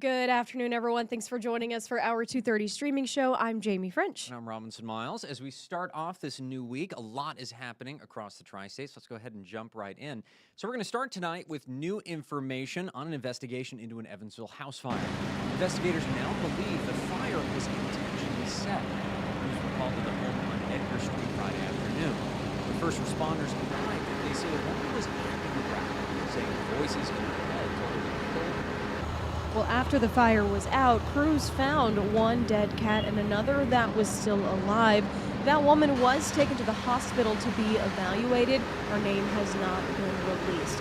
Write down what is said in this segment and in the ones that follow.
Good afternoon, everyone. Thanks for joining us for our 2:30 streaming show. I'm Jamie French. And I'm Robinson Miles. As we start off this new week, a lot is happening across the tri-states. Let's go ahead and jump right in. So we're going to start tonight with new information on an investigation into an Evansville house fire. Investigators now believe the fire was intentionally set. Crews were called to the home on Edgar Street Friday afternoon. The first responders arrived and they say a woman was acting erratic, saying voices in her head told her to be cold. Well, after the fire was out, crews found one dead cat and another that was still alive. That woman was taken to the hospital to be evaluated. Her name has not been released.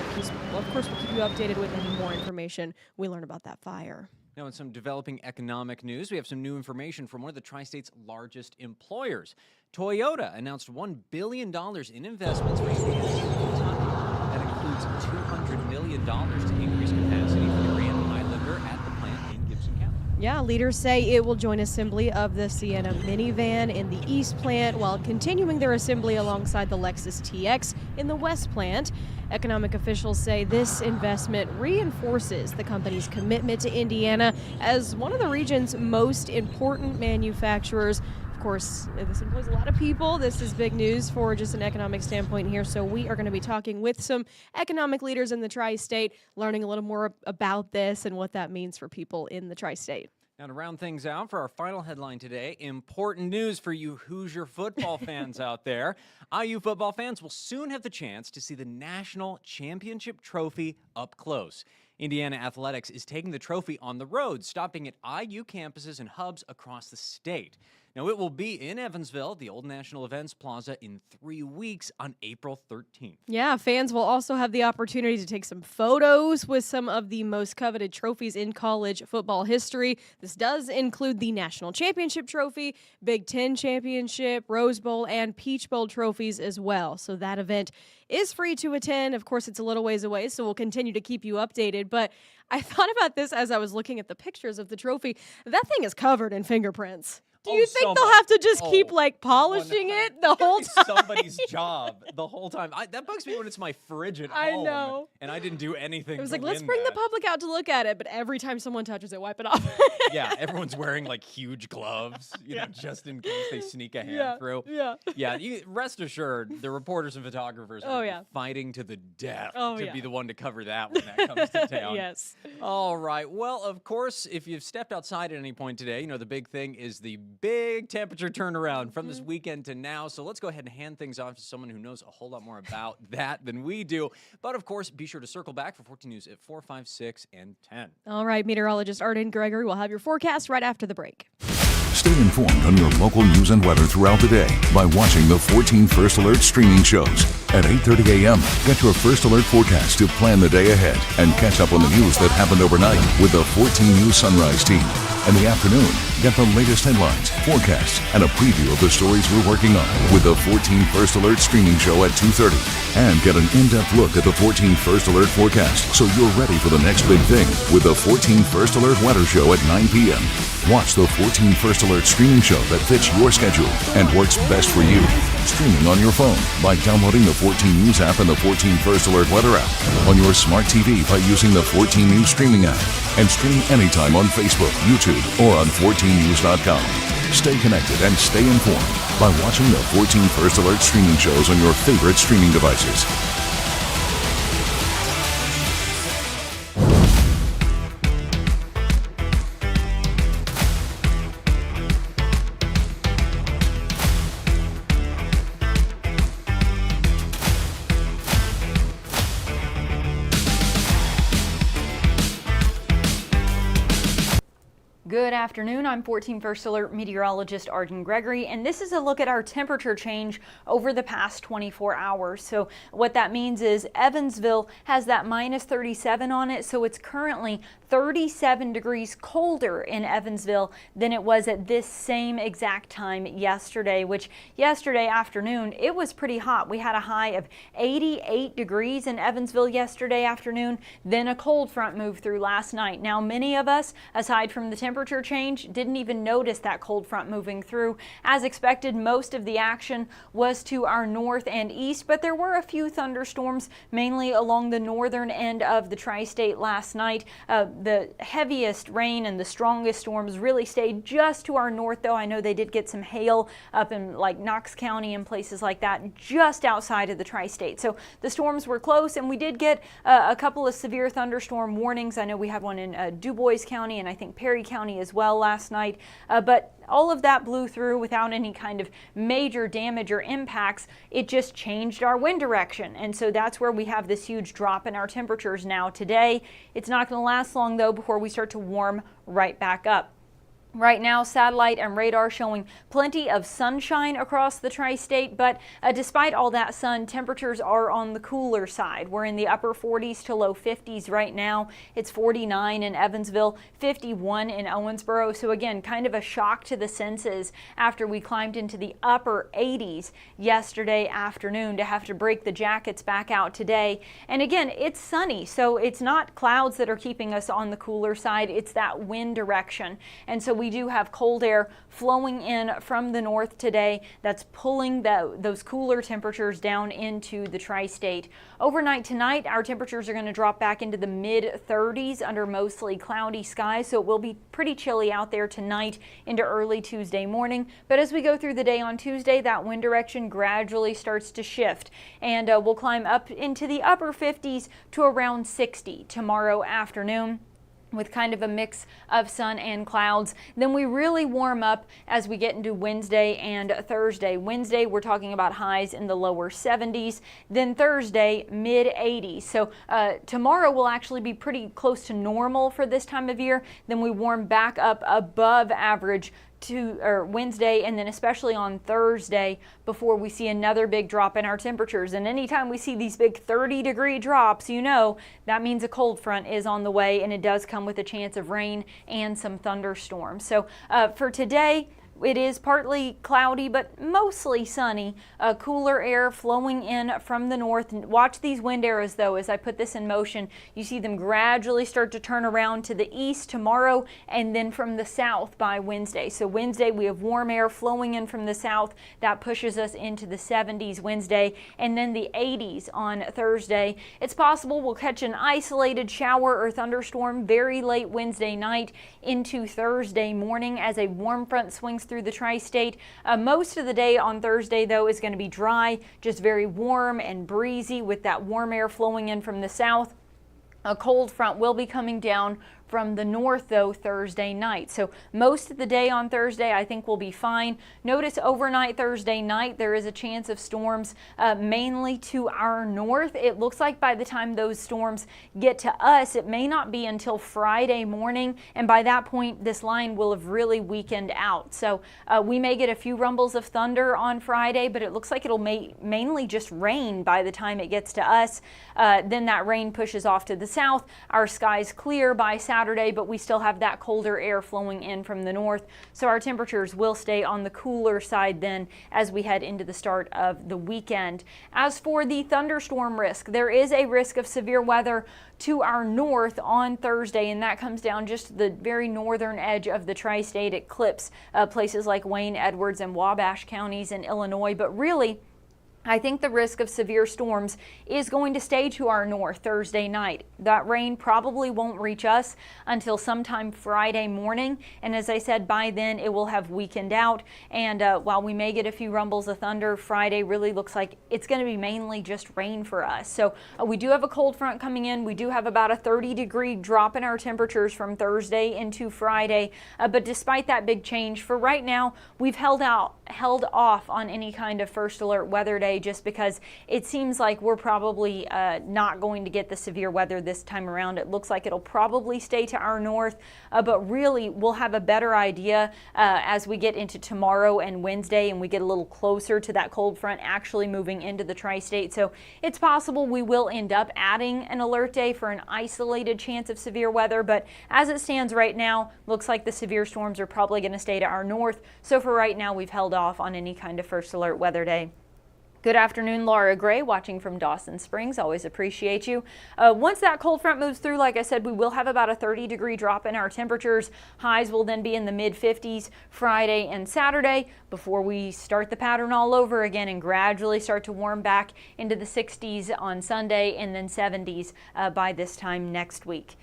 Of course, we'll keep you updated with any more information we learn about that fire. Now, in some developing economic news, we have some new information from one of the tri-state's largest employers. Toyota announced $1 billion in investments for Indiana and Kentucky. That includes $200 million to increase capacity for the Grand Highlander at the plant in Gibson County. Yeah, leaders say it will join assembly of the Sienna minivan in the East plant while continuing their assembly alongside the Lexus TX in the West plant. Economic officials say this investment reinforces the company's commitment to Indiana as one of the region's most important manufacturers. Of course, this employs a lot of people. This is big news for just an economic standpoint here. So we are going to be talking with some economic leaders in the tri-state, learning a little more about this and what that means for people in the tri-state. Now, to round things out for our final headline today, important news for you Hoosier football fans out there. IU football fans will soon have the chance to see the National Championship Trophy up close. Indiana Athletics is taking the trophy on the road, stopping at IU campuses and hubs across the state. Now, it will be in Evansville, the Old National Events Plaza, in 3 weeks on April 13th. Yeah, fans will also have the opportunity to take some photos with some of the most coveted trophies in college football history. This does include the National Championship Trophy, Big Ten Championship, Rose Bowl, and Peach Bowl trophies as well. So that event is free to attend. Of course, it's a little ways away, so we'll continue to keep you updated. But I thought about this as I was looking at the pictures of the trophy. That thing is covered in fingerprints. Do you think they'll have to just keep polishing it the whole time? Somebody's job the whole time. That bugs me when it's my fridge at home. I know. And I didn't do anything. It was to like, let's win bring the that. public out to look at it, but every time someone touches it, wipe it off. Yeah, everyone's wearing huge gloves, you know, just in case they sneak a hand through. Yeah. Yeah, rest assured, the reporters and photographers are fighting to the death to be the one to cover that when that comes to town. Yes. All right. Well, of course, if you've stepped outside at any point today, you know, the big thing is the big temperature turnaround from this weekend to now. So let's go ahead and hand things off to someone who knows a whole lot more about that than we do. But of course, be sure to circle back for 14 News at 4, 5, 6, and 10. All right, meteorologist Arden Gregory will have your forecast right after the break. Stay informed on your local news and weather throughout the day by watching the 14 First Alert streaming shows. At 8:30 a.m., get your First Alert forecast to plan the day ahead and catch up on the news that happened overnight with the 14 News Sunrise team. In the afternoon, get the latest headlines, forecasts, and a preview of the stories we're working on with the 14 First Alert streaming show at 2:30. And get an in-depth look at the 14 First Alert forecast so you're ready for the next big thing with the 14 First Alert weather show at 9 p.m. Watch the 14 First Alert streaming show that fits your schedule and works best for you. Streaming on your phone by downloading the 14 News app and the 14 First Alert weather app. On your smart TV by using the 14 News streaming app. And stream anytime on Facebook, YouTube, or on 14news.com. Stay connected and stay informed by watching the 14 First Alert streaming shows on your favorite streaming devices. Good afternoon. I'm 14 First Alert meteorologist Arden Gregory, and this is a look at our temperature change over the past 24 hours. So what that means is Evansville has that minus 37 on it, so it's currently 37 degrees colder in Evansville than it was at this same exact time yesterday, which yesterday afternoon, it was pretty hot. We had a high of 88 degrees in Evansville yesterday afternoon, then a cold front moved through last night. Now, many of us, aside from the temperature temperature change, didn't even notice that cold front moving through. As expected, most of the action was to our north and east, but there were a few thunderstorms, mainly along the northern end of the tri-state last night. The heaviest rain and the strongest storms really stayed just to our north, though. I know they did get some hail up in like Knox County and places like that, just outside of the tri-state. So the storms were close, and we did get a couple of severe thunderstorm warnings. I know we had one in Dubois County and I think Perry County as well last night, but all of that blew through without any kind of major damage or impacts. It just changed our wind direction, and so that's where we have this huge drop in our temperatures now today. It's not going to last long though before we start to warm right back up. Right now, satellite and radar showing plenty of sunshine across the tri-state, but despite all that sun, temperatures are on the cooler side. We're in the upper 40s to low 50s right now. It's 49 in Evansville, 51 in Owensboro. So again, kind of a shock to the senses after we climbed into the upper 80s yesterday afternoon to have to break the jackets back out today. And again, it's sunny, so it's not clouds that are keeping us on the cooler side. It's that wind direction. And so we do have cold air flowing in from the north today that's pulling those cooler temperatures down into the tri-state. Overnight tonight, our temperatures are going to drop back into the mid 30s under mostly cloudy skies, so it will be pretty chilly out there tonight into early Tuesday morning. But as we go through the day on Tuesday, that wind direction gradually starts to shift, and we'll climb up into the upper 50s to around 60 tomorrow afternoon, with kind of a mix of sun and clouds. Then we really warm up as we get into Wednesday and Thursday. Wednesday, we're talking about highs in the lower 70s. Then Thursday, mid 80s. So tomorrow will actually be pretty close to normal for this time of year. Then we warm back up above average Wednesday, and then especially on Thursday before we see another big drop in our temperatures. And anytime we see these big 30-degree drops, you know that means a cold front is on the way, and it does come with a chance of rain and some thunderstorms. So for today, it is partly cloudy, but mostly sunny. Cooler air flowing in from the north. Watch these wind arrows, though, as I put this in motion. You see them gradually start to turn around to the east tomorrow, and then from the south by Wednesday. So Wednesday, we have warm air flowing in from the south. That pushes us into the 70s Wednesday, and then the 80s on Thursday. It's possible we'll catch an isolated shower or thunderstorm very late Wednesday night into Thursday morning as a warm front swings through the tri-state. Most of the day on Thursday, though, is going to be dry, just very warm and breezy with that warm air flowing in from the south. A cold front will be coming down from the north, though, Thursday night. So most of the day on Thursday, I think, will be fine. Notice overnight Thursday night, there is a chance of storms mainly to our north. It looks like by the time those storms get to us, it may not be until Friday morning. And by that point, this line will have really weakened out. So we may get a few rumbles of thunder on Friday, but it looks like it'll mainly just rain by the time it gets to us. Then that rain pushes off to the south. Our skies clear by Saturday, but we still have that colder air flowing in from the north. So our temperatures will stay on the cooler side then as we head into the start of the weekend. As for the thunderstorm risk, there is a risk of severe weather to our north on Thursday, and that comes down just to the very northern edge of the tri-state. It clips places like Wayne, Edwards, and Wabash counties in Illinois, but really, I think the risk of severe storms is going to stay to our north Thursday night. That rain probably won't reach us until sometime Friday morning. And as I said, by then it will have weakened out. And while we may get a few rumbles of thunder, Friday really looks like it's going to be mainly just rain for us. So we do have a cold front coming in. We do have about a 30-degree drop in our temperatures from Thursday into Friday. But despite that big change, for right now, we've held off on any kind of first alert weather day, just because it seems like we're probably not going to get the severe weather this time around. It looks like it'll probably stay to our north, but really we'll have a better idea as we get into tomorrow and Wednesday and we get a little closer to that cold front actually moving into the tri-state. So it's possible we will end up adding an alert day for an isolated chance of severe weather, but as it stands right now, looks like the severe storms are probably going to stay to our north. So for right now, we've held off on any kind of first alert weather day. Good afternoon, Laura Gray, watching from Dawson Springs. Always appreciate you. Once that cold front moves through, like I said, we will have about a 30-degree drop in our temperatures. Highs will then be in the mid-50s Friday and Saturday before we start the pattern all over again and gradually start to warm back into the 60s on Sunday and then 70s by this time next week.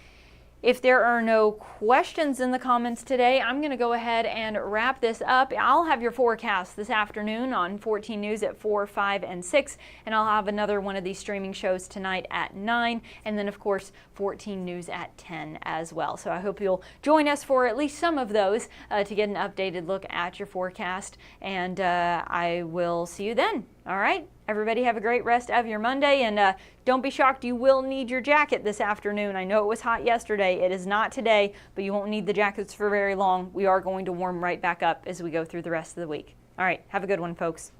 If there are no questions in the comments today, I'm going to go ahead and wrap this up. I'll have your forecast this afternoon on 14 News at 4, 5, and 6, and I'll have another one of these streaming shows tonight at 9, and then of course 14 News at 10 as well. So I hope you'll join us for at least some of those to get an updated look at your forecast, and I will see you then. All right, everybody have a great rest of your Monday, and don't be shocked, you will need your jacket this afternoon. I know it was hot yesterday. It is not today, but you won't need the jackets for very long. We are going to warm right back up as we go through the rest of the week. All right, have a good one, folks.